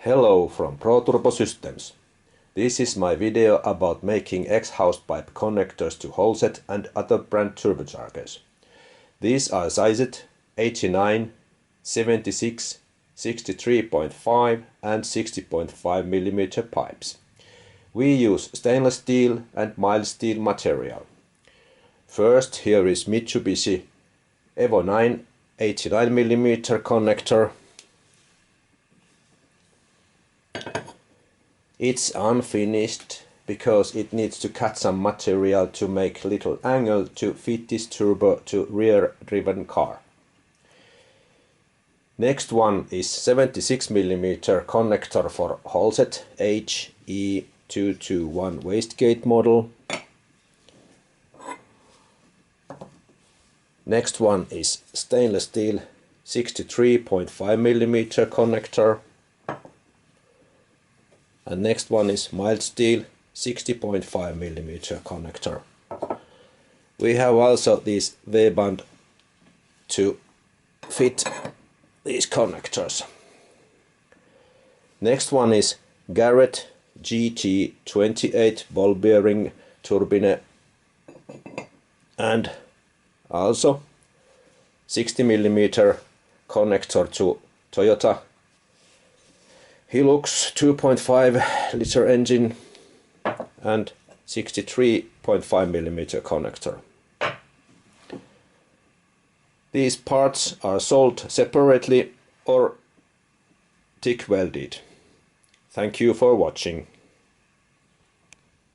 Hello from Turbo Systems. This is my video about making exhaust pipe connectors to Holset and other brand turbochargers. These are sized 89, 76, 63.5 and 60.5 mm pipes. We use stainless steel and mild steel material. First, here is Mitsubishi Evo 9 89 mm connector. It's unfinished because it needs to cut some material to make little angle to fit this turbo to rear driven car. Next one is 76 mm connector for Holset HE221 wastegate model. Next one is stainless steel 63.5 mm connector. And next one is mild steel 60.5 mm connector. We have also this V-band to fit these connectors. Next one is Garrett GT28 ball bearing turbine and also 60 mm connector to Toyota Hilux 2.5 liter engine and 63.5 mm connector. These parts are sold separately or TIG welded. Thank you for watching.